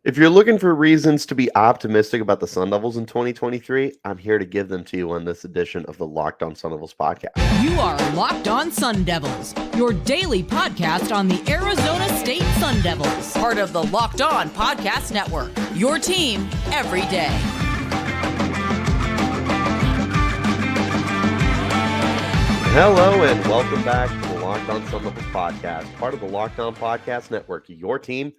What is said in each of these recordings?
If you're looking for reasons to be optimistic about the Sun Devils in 2023, I'm here to give them to you on this edition of the Locked On Sun Devils podcast. You are Locked On Sun Devils, your daily podcast on the Arizona State Sun Devils, part of the Locked On Podcast Network, your team every day. Hello and welcome back to the Locked On Sun Devils podcast, part of the Locked On Podcast Network, your team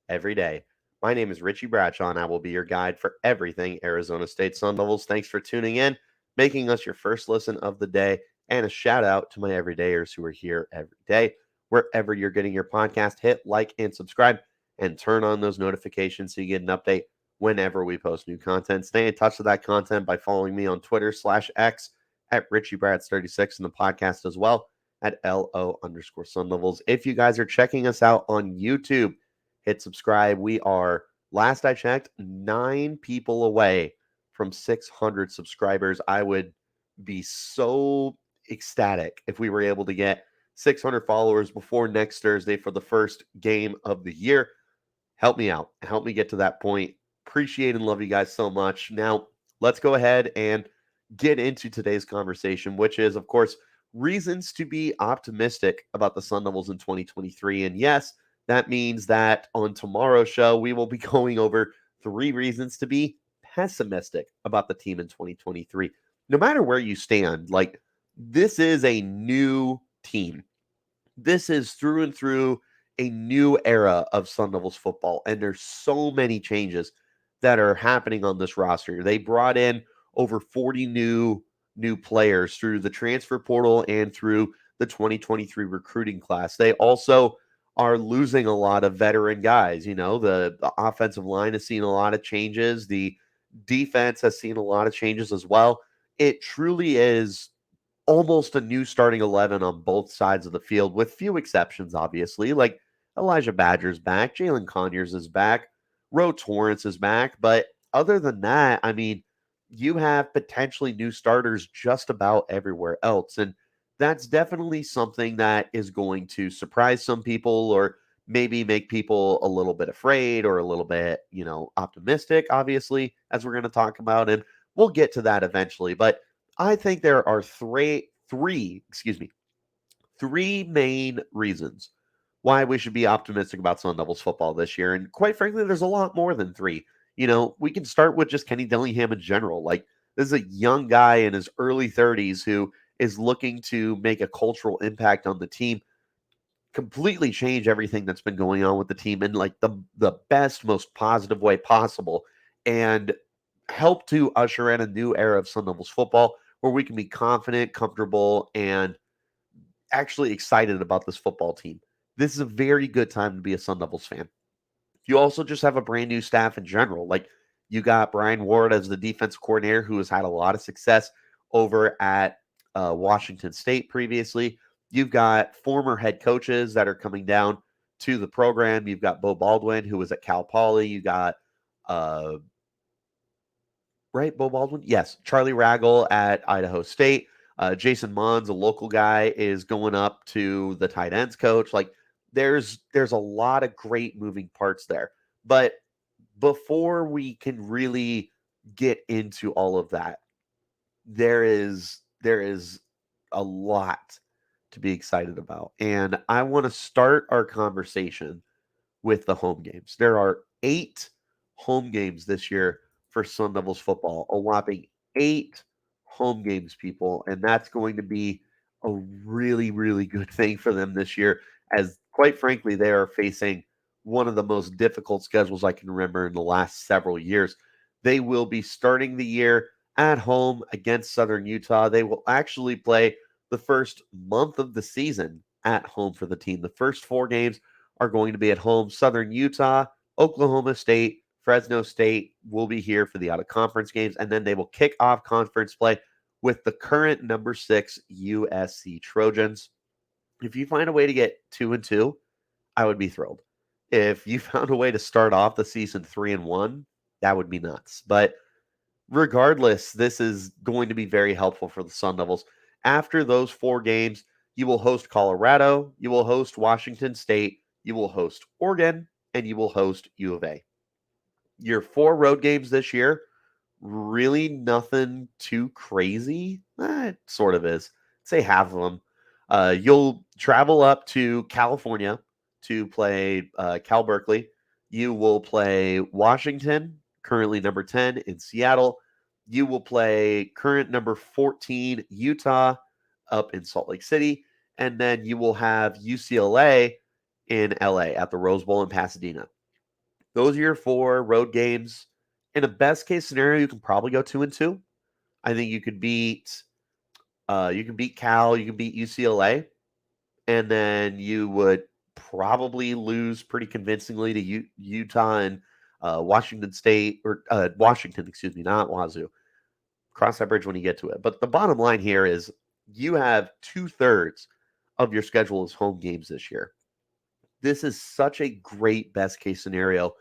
every day. My name is Richie Bradshaw, and I will be your guide for everything Arizona State Sun Devils. Thanks for tuning in, making us your first listen of the day, and a shout out to my everydayers who are here every day. Wherever you're getting your podcast, hit like and subscribe, and turn on those notifications so you get an update whenever we post new content. Stay in touch with that content by following me on Twitter/X at RichieBrads36 and the podcast as well at LO_Sun Devils. If you guys are checking us out on YouTube, hit subscribe. We are, last I checked, 9 people away from 600 subscribers. I would be so ecstatic if we were able to get 600 followers before next Thursday for the first game of the year. Help me out. Help me get to that point. Appreciate and love you guys so much. Now, let's go ahead and get into today's conversation, which is, of course, reasons to be optimistic about the Sun Devils in 2023. And yes, that means that on tomorrow's show, we will be going over 3 reasons to be pessimistic about the team in 2023. No matter where you stand, like, this is a new team. This is through and through a new era of Sun Devils football, and there's so many changes that are happening on this roster. They brought in over 40 new players through the transfer portal and through the 2023 recruiting class. They also are losing a lot of veteran guys. You know, the offensive line has seen a lot of changes. The defense has seen a lot of changes as well. It truly is almost a new starting 11 on both sides of the field, with few exceptions, obviously. Like, Elijhah Badger's back, Jalin Conyers is back, Torrence is back. But other than that, I mean, you have potentially new starters just about everywhere else. And that's definitely something that is going to surprise some people, or maybe make people a little bit afraid or a little bit, optimistic, obviously, as we're going to talk about. And we'll get to that eventually. But I think there are three main reasons why we should be optimistic about Sun Devils football this year. And quite frankly, there's a lot more than 3. We can start with just Kenny Dillingham in general. Like, this is a young guy in his early 30s who is looking to make a cultural impact on the team, completely change everything that's been going on with the team in like the best, most positive way possible, and help to usher in a new era of Sun Devils football where we can be confident, comfortable, and actually excited about this football team. This is a very good time to be a Sun Devils fan. You also just have a brand new staff in general. Like, you got Brian Ward as the defensive coordinator, who has had a lot of success over at Washington State previously. You've got former head coaches that are coming down to the program. You've got Beau Baldwin, who was at Cal Poly. You got, Beau Baldwin? Yes. Charlie Raggle at Idaho State. Jason Mons, a local guy, is going up to the tight ends coach. Like, there's a lot of great moving parts there. But before we can really get into all of that, there is a lot to be excited about. And I want to start our conversation with the home games. There are 8 home games this year for Sun Devils football, a whopping 8 home games, people. And that's going to be a really, really good thing for them this year, as quite frankly, they are facing one of the most difficult schedules I can remember in the last several years. They will be starting the year at home against Southern Utah. They will actually play the first month of the season at home for the team. The first 4 games are going to be at home. Southern Utah, Oklahoma State, Fresno State will be here for the out-of-conference games, and then they will kick off conference play with the current number 6 USC Trojans. If you find a way to get 2-2, I would be thrilled. If you found a way to start off the season 3-1, that would be nuts. But regardless, this is going to be very helpful for the Sun Devils. After those 4 games, you will host Colorado, you will host Washington State, you will host Oregon, and you will host U of A. Your 4 road games this year, really nothing too crazy. It sort of is. Say half of them. You'll travel up to California to play Cal Berkeley. You will play Washington, currently number 10 in Seattle. You will play current number 14 Utah up in Salt Lake City. And then you will have UCLA in LA at the Rose Bowl in Pasadena. Those are your 4 road games. In a best case scenario, you can probably go 2-2. I think you can beat Cal, you can beat UCLA, and then you would probably lose pretty convincingly to Utah and Washington State or Washington, excuse me, not Wazoo. Cross that bridge when you get to it. But the bottom line here is you have 2/3 of your schedule as home games this year. This is such a great best case scenario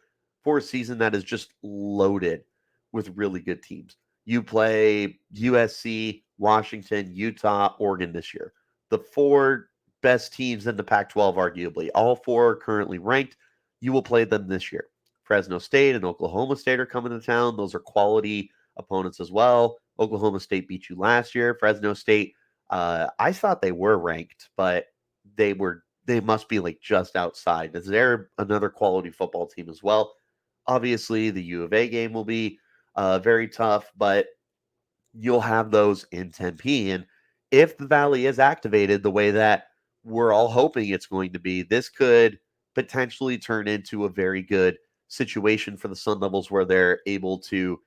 for a season that is just loaded with really good teams. You play USC, Washington, Utah, Oregon this year. The 4 best teams in the Pac 12, arguably. All 4 are currently ranked. You will play them this year. Fresno State and Oklahoma State are coming to town. Those are quality opponents as well. Oklahoma State beat you last year. Fresno State, I thought they were ranked, but they must be like just outside. Is there another quality football team as well? Obviously, the U of A game will be very tough, but you'll have those in Tempe. And if the Valley is activated the way that we're all hoping it's going to be, this could potentially turn into a very good situation for the Sun Devils where they're able to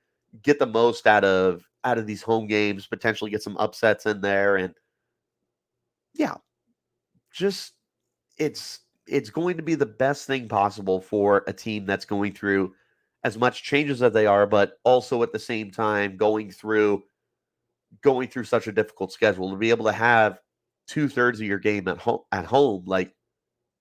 get the most out of these home games, potentially get some upsets in there. And yeah, just it's going to be the best thing possible for a team that's going through as much changes as they are, but also at the same time going through such a difficult schedule to be able to have 2/3 of your game at home, like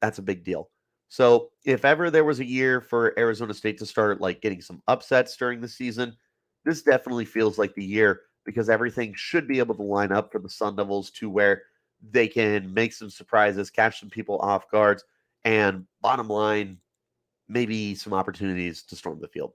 that's a big deal. So if ever there was a year for Arizona State to start like getting some upsets during the season, this definitely feels like the year because everything should be able to line up for the Sun Devils to where they can make some surprises, catch some people off guards, and bottom line, maybe some opportunities to storm the field.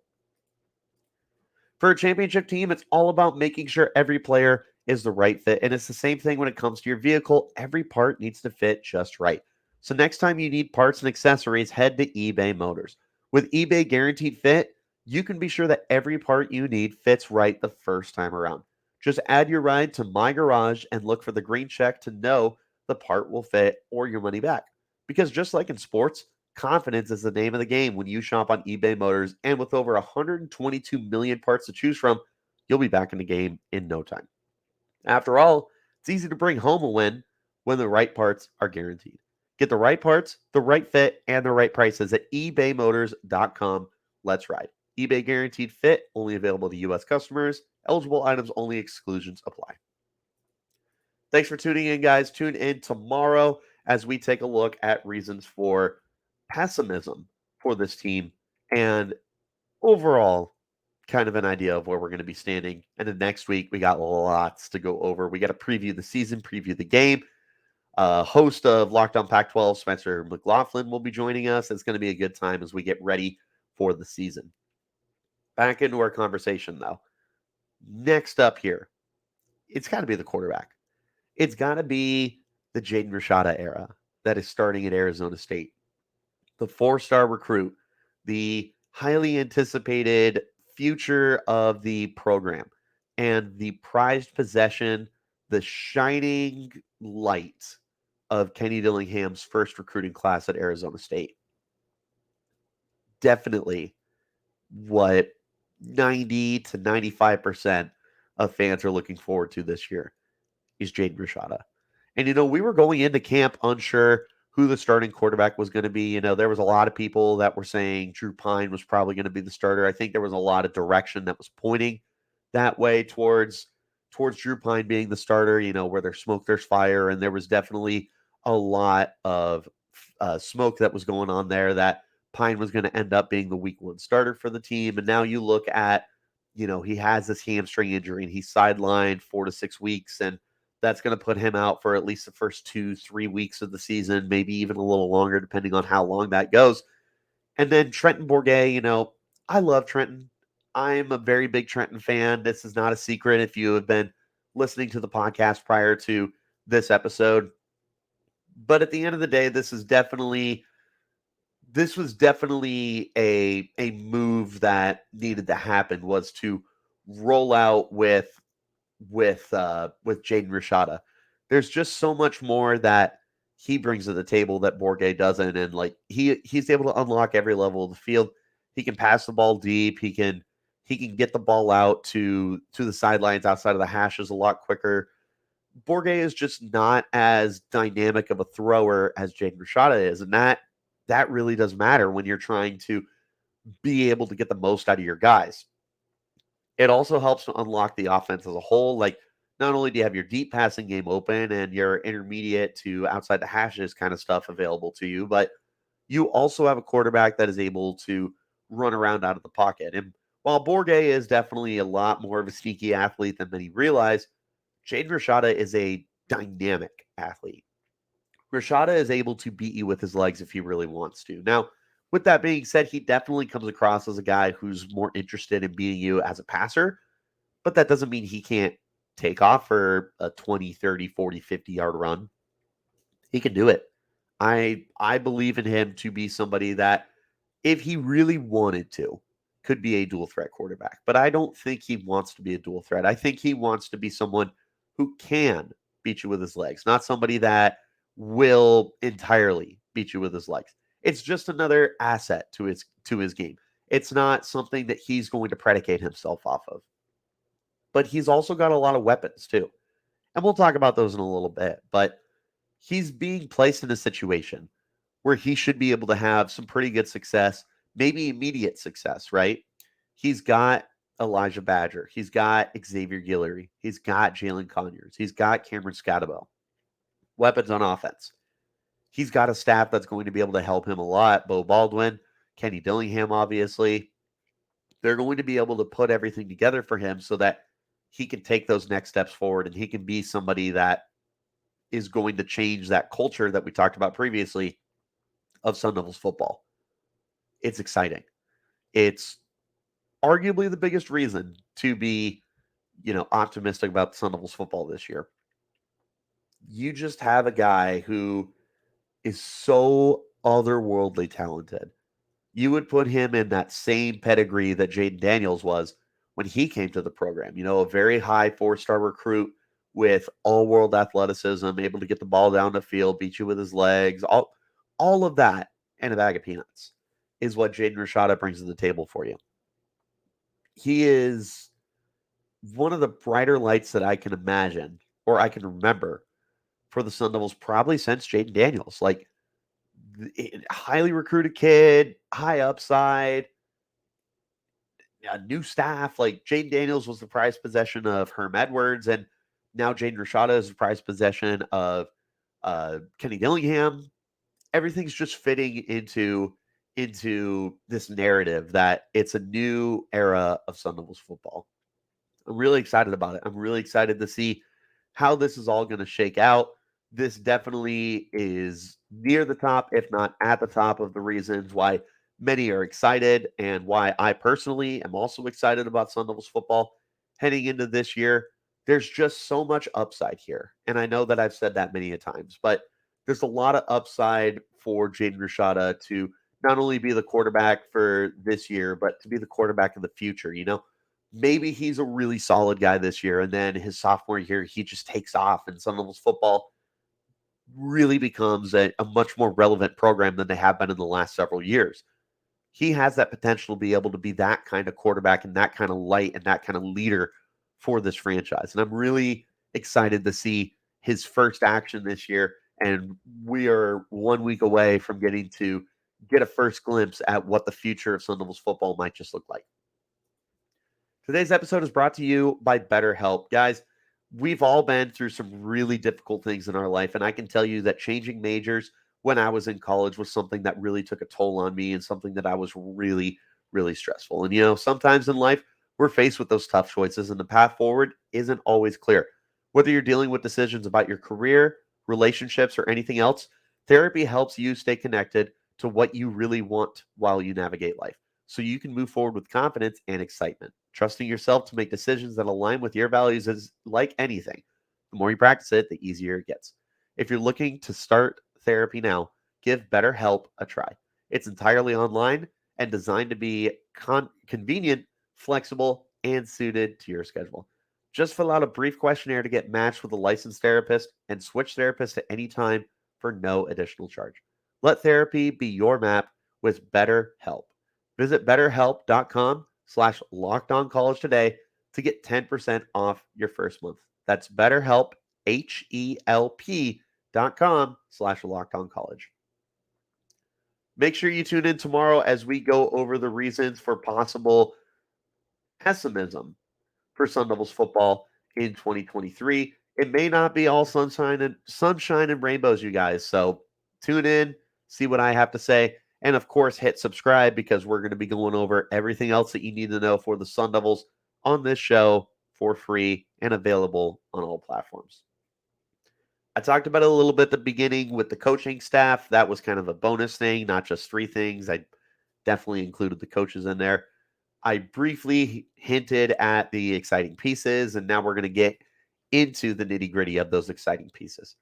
For a championship team, it's all about making sure every player is the right fit. And it's the same thing when it comes to your vehicle. Every part needs to fit just right. So next time you need parts and accessories, head to eBay Motors. With eBay Guaranteed Fit, you can be sure that every part you need fits right the first time around. Just add your ride to My Garage and look for the green check to know the part will fit or your money back. Because just like in sports, confidence is the name of the game when you shop on eBay Motors, and with over 122 million parts to choose from, you'll be back in the game in no time. After all, it's easy to bring home a win when the right parts are guaranteed. Get the right parts, the right fit, and the right prices at ebaymotors.com. Let's ride. eBay Guaranteed Fit, only available to U.S. customers. Eligible items only, exclusions apply. Thanks for tuning in, guys. Tune in tomorrow as we take a look at reasons for pessimism for this team and overall kind of an idea of where we're going to be standing. And then next week, we got lots to go over. We got to preview the season, preview the game. Host of Locked On Pac-12, Spencer McLaughlin, will be joining us. It's going to be a good time as we get ready for the season. Back into our conversation, though. Next up here, it's got to be the quarterback. It's got to be the Jaden Rashada era that is starting at Arizona State. The 4-star recruit, the highly anticipated future of the program, and the prized possession, the shining light of Kenny Dillingham's first recruiting class at Arizona State. Definitely what 90 to 95% of fans are looking forward to this year is Jaden Rashada. And, we were going into camp unsure who the starting quarterback was going to be. There was a lot of people that were saying Drew Pine was probably going to be the starter. I think there was a lot of direction that was pointing that way towards Drew Pine being the starter. Where there's smoke, there's fire. And there was definitely a lot of smoke that was going on there that Pine was going to end up being the week 1 starter for the team. And now you look at, he has this hamstring injury and he's sidelined 4 to 6 weeks. And that's going to put him out for at least the first 2-3 weeks of the season, maybe even a little longer, depending on how long that goes. And then Trenton Bourguet, I love Trenton. I'm a very big Trenton fan. This is not a secret if you have been listening to the podcast prior to this episode. But at the end of the day, this was definitely a move that needed to happen, was to roll out with Jaden Rashada. There's just so much more that he brings to the table that Bourguet doesn't, and like he's able to unlock every level of the field. He can pass the ball deep. He can get the ball out to the sidelines outside of the hashes a lot quicker. Bourguet is just not as dynamic of a thrower as Jaden Rashada is, and that really does matter when you're trying to be able to get the most out of your guys. It also helps to unlock the offense as a whole. Like, not only do you have your deep passing game open and your intermediate to outside the hashes kind of stuff available to you, but you also have a quarterback that is able to run around out of the pocket. And while Bourguet is definitely a lot more of a sneaky athlete than many realize, Jaden Rashada is a dynamic athlete. Rashada is able to beat you with his legs if he really wants to. Now, with that being said, he definitely comes across as a guy who's more interested in beating you as a passer, but that doesn't mean he can't take off for a 20, 30, 40, 50-yard run. He can do it. I believe in him to be somebody that, if he really wanted to, could be a dual threat quarterback. But I don't think he wants to be a dual threat. I think he wants to be someone who can beat you with his legs, not somebody that will entirely beat you with his legs. It's just another asset to his game. It's not something that he's going to predicate himself off of. But he's also got a lot of weapons too. And we'll talk about those in a little bit. But he's being placed in a situation where he should be able to have some pretty good success, maybe immediate success, right? He's got Elijhah Badger. He's got Xavier Guillory. He's got Jalin Conyers. He's got Cameron Scottabel. Weapons on offense. He's got a staff that's going to be able to help him a lot. Beau Baldwin, Kenny Dillingham, obviously. They're going to be able to put everything together for him so that he can take those next steps forward and he can be somebody that is going to change that culture that we talked about previously of Sun Devils football. It's exciting. It's arguably the biggest reason to be, optimistic about Sun Devils football this year. You just have a guy who is so otherworldly talented. You would put him in that same pedigree that Jaden Daniels was when he came to the program. A very high 4-star recruit with all-world athleticism, able to get the ball down the field, beat you with his legs, all of that and a bag of peanuts is what Jaden Rashada brings to the table for you. He is one of the brighter lights that I can imagine or I can remember for the Sun Devils probably since Jaden Daniels. Like, highly recruited kid, high upside, a new staff. Like, Jaden Daniels was the prized possession of Herm Edwards, and now Jaden Rashada is the prized possession of Kenny Dillingham. Everything's just fitting into this narrative that it's a new era of Sun Devils football. I'm really excited about it. I'm really excited to see how this is all going to shake out. This definitely is near the top, if not at the top, of the reasons why many are excited and why I personally am also excited about Sun Devils football heading into this year. There's just so much upside here. And I know that I've said that many a times, but there's a lot of upside for Jaden Rashada to not only be the quarterback for this year, but to be the quarterback of the future. Maybe he's a really solid guy this year, and then his sophomore year, he just takes off, and Sun Devils football really becomes a much more relevant program than they have been in the last several years. He has that potential to be able to be that kind of quarterback and that kind of light and that kind of leader for this franchise. And I'm really excited to see his first action this year. And we are 1 week away from getting to get a first glimpse at what the future of Sun Devils football might just look like. Today's episode is brought to you by BetterHelp. Guys, we've all been through some really difficult things in our life, and I can tell you that changing majors when I was in college was something that really took a toll on me and something that I was really, really stressful. And, sometimes in life, we're faced with those tough choices, and the path forward isn't always clear. Whether you're dealing with decisions about your career, relationships, or anything else, therapy helps you stay connected to what you really want while you navigate life. so you can move forward with confidence and excitement. Trusting yourself to make decisions that align with your values is like anything. The more you practice it, the easier it gets. If you're looking to start therapy now, give BetterHelp a try. It's entirely online and designed to be convenient, flexible, and suited to your schedule. Just fill out a brief questionnaire to get matched with a licensed therapist and switch therapists at any time for no additional charge. Let therapy be your map with BetterHelp. Visit betterhelp.com/lockedoncollege today to get 10% off your first month. That's BetterHelp, HELP.com/lockedoncollege. Make sure you tune in tomorrow as we go over the reasons for possible pessimism for Sun Devils football in 2023. It may not be all sunshine and rainbows, you guys. So tune in, see what I have to say, and of course, hit subscribe because we're going to be going over everything else that you need to know for the Sun Devils on this show for free and available on all platforms. I talked about it a little bit at the beginning with the coaching staff. That was kind of a bonus thing, not just three things. I definitely included the coaches in there. I briefly hinted at the exciting pieces, and now we're going to get into the nitty gritty of those exciting pieces.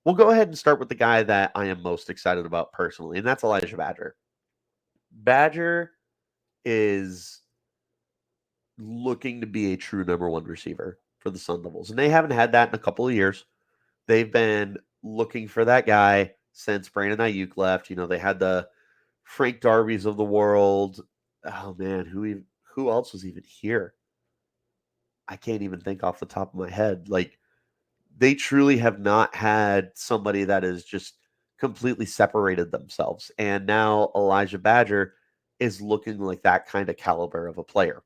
We'll go ahead and start with the guy that I am most excited about personally, and that's Elijhah Badger. Badger is looking to be a true number one receiver for the Sun Devils, and they haven't had that in a couple of years. They've been looking for that guy since Brandon Ayuk left. They had the Frank Darby's of the world. Oh man, who else was even here? I can't even think off the top of my head. Like, they truly have not had somebody that has just completely separated themselves. And now Elijhah Badger is looking like that kind of caliber of a player.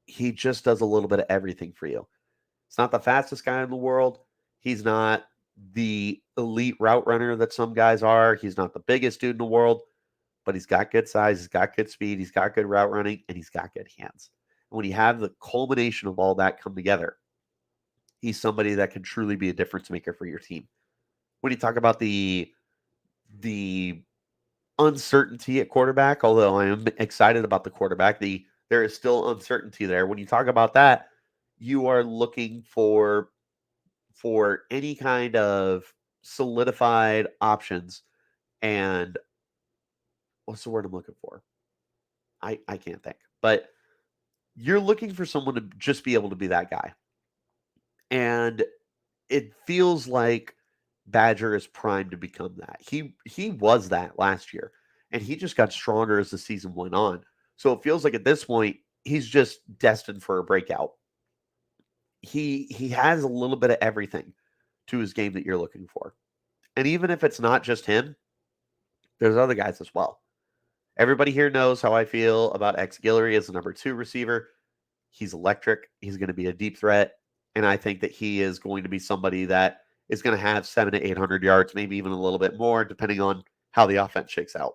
He just does a little bit of everything for you. It's not the fastest guy in the world. He's not the elite route runner that some guys are. He's not the biggest dude in the world, but he's got good size, he's got good speed, he's got good route running, and he's got good hands. And when you have the culmination of all that come together, he's somebody that can truly be a difference maker for your team. When you talk about the uncertainty at quarterback, although I am excited about the quarterback, there is still uncertainty there. When you talk about that, you are looking for any kind of solidified options. And what's the word I'm looking for? I can't think. But you're looking for someone to just be able to be that guy. And it feels like Badger is primed to become that. He was that last year, and he just got stronger as the season went on. So it feels like at this point, he's just destined for a breakout. He has a little bit of everything to his game that you're looking for. And even if it's not just him, there's other guys as well. Everybody here knows how I feel about X Guillory as the number 2 receiver. He's electric. He's going to be a deep threat. And I think that he is going to be somebody that is going to have 700 to 800 yards, maybe even a little bit more, depending on how the offense shakes out.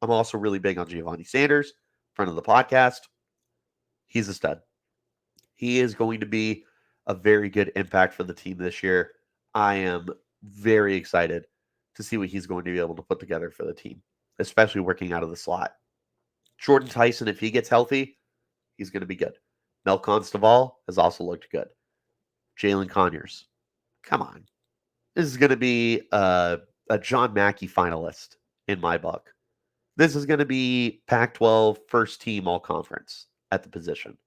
I'm also really big on Giovanni Sanders, friend of the podcast. He's a stud. He is going to be a very good impact for the team this year. I am very excited to see what he's going to be able to put together for the team, especially working out of the slot. Jordan Tyson, if he gets healthy, he's going to be good. Mel Constoval has also looked good. Jalin Conyers, come on. This is going to be a John Mackey finalist in my book. This is going to be Pac-12 first team all-conference at the position.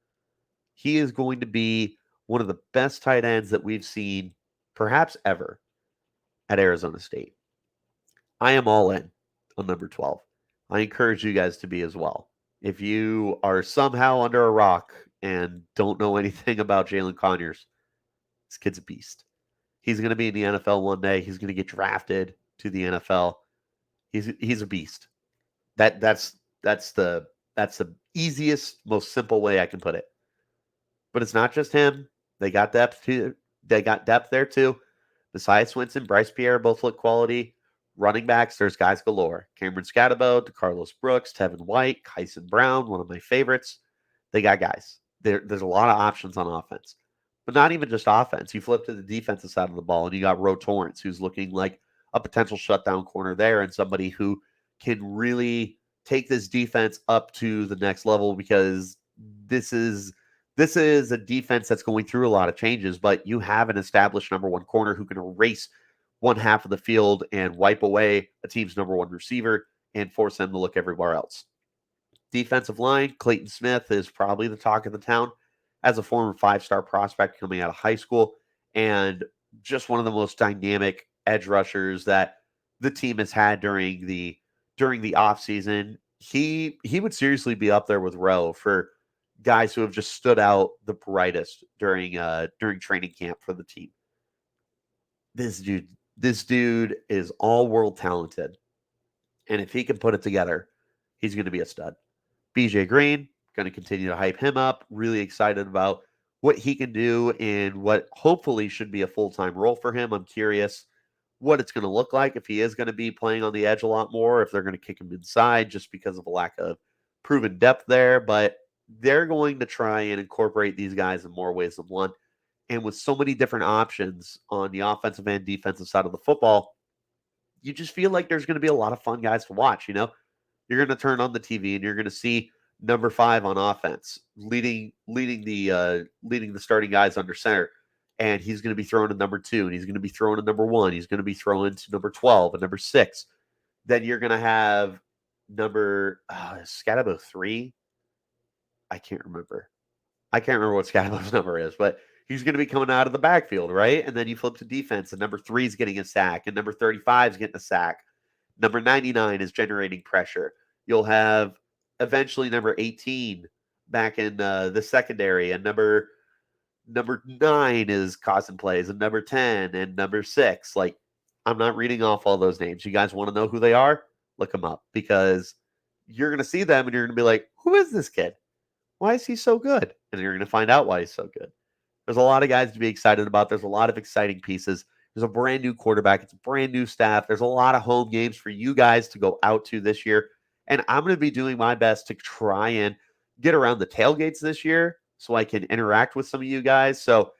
He is going to be one of the best tight ends that we've seen perhaps ever at Arizona State. I am all in on number 12. I encourage you guys to be as well. If you are somehow under a rock and don't know anything about Jalin Conyers, this kid's a beast. He's going to be in the NFL one day. He's going to get drafted to the NFL. He's a beast. That's the easiest, most simple way I can put it. But it's not just him. They got depth too. They got depth there too. Besides Swinson, Bryce Pierre both look quality. Running backs, there's guys galore. Cameron Scatabo, DeCarlos Brooks, Tevin White, Kyson Brown, one of my favorites. They got guys. There's a lot of options on offense. But not even just offense. You flip to the defensive side of the ball, and you got Torrence, who's looking like a potential shutdown corner there and somebody who can really take this defense up to the next level, because this is a defense that's going through a lot of changes, but you have an established number one corner who can erase one half of the field and wipe away a team's number one receiver and force them to look everywhere else. Defensive line, Clayton Smith is probably the talk of the town as a former five-star prospect coming out of high school, and just one of the most dynamic edge rushers that the team has had during the offseason. He would seriously be up there with Rowe for guys who have just stood out the brightest during training camp for the team. This dude is all world talented, and if he can put it together, he's going to be a stud. BJ Green, going to continue to hype him up. Really excited about what he can do and what hopefully should be a full-time role for him. I'm curious what it's going to look like, if he is going to be playing on the edge a lot more, if they're going to kick him inside just because of a lack of proven depth there. But they're going to try and incorporate these guys in more ways than one. And with so many different options on the offensive and defensive side of the football, you just feel like there's going to be a lot of fun guys to watch. You're going to turn on the TV and you're going to see number 5 on offense leading the starting guys under center, and he's going to be throwing to number 2, and he's going to be throwing to number 1, he's going to be throwing to number 12 and number 6. Then you're going to have number Scatabo 3. I can't remember what Scatabo's number is, but he's going to be coming out of the backfield, right? And then you flip to defense, and number 3 is getting a sack, and number 35 is getting a sack. Number 99 is generating pressure. You'll have eventually number 18 back in the secondary, and number 9 is causing plays, and number 10 and number 6. Like, I'm not reading off all those names. You guys want to know who they are? Look them up, because you're going to see them and you're going to be like, who is this kid? Why is he so good? And you're going to find out why he's so good. There's a lot of guys to be excited about. There's a lot of exciting pieces. There's a brand new quarterback. It's a brand new staff. There's a lot of home games for you guys to go out to this year. And I'm going to be doing my best to try and get around the tailgates this year so I can interact with some of you guys. So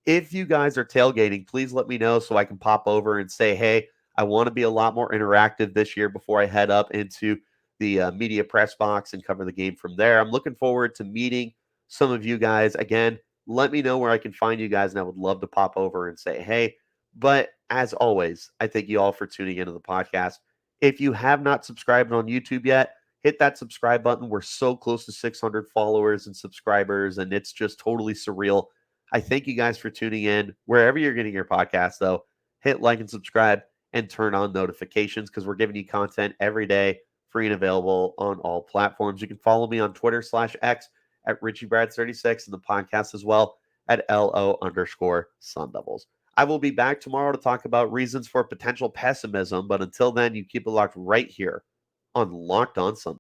if you guys are tailgating, please let me know so I can pop over and say, hey, I want to be a lot more interactive this year before I head up into the media press box and cover the game from there. I'm looking forward to meeting some of you guys. Again, let me know where I can find you guys, and I would love to pop over and say, hey. But as always, I thank you all for tuning into the podcast. If you have not subscribed on YouTube yet, hit that subscribe button. We're so close to 600 followers and subscribers, and it's just totally surreal. I thank you guys for tuning in. Wherever you're getting your podcast, though, hit like and subscribe and turn on notifications, because we're giving you content every day, free and available on all platforms. You can follow me on Twitter/X at RichieBrads36, and the podcast as well at LO_Sun Devils. I will be back tomorrow to talk about reasons for potential pessimism, but until then, you keep it locked right here on Locked On Sun.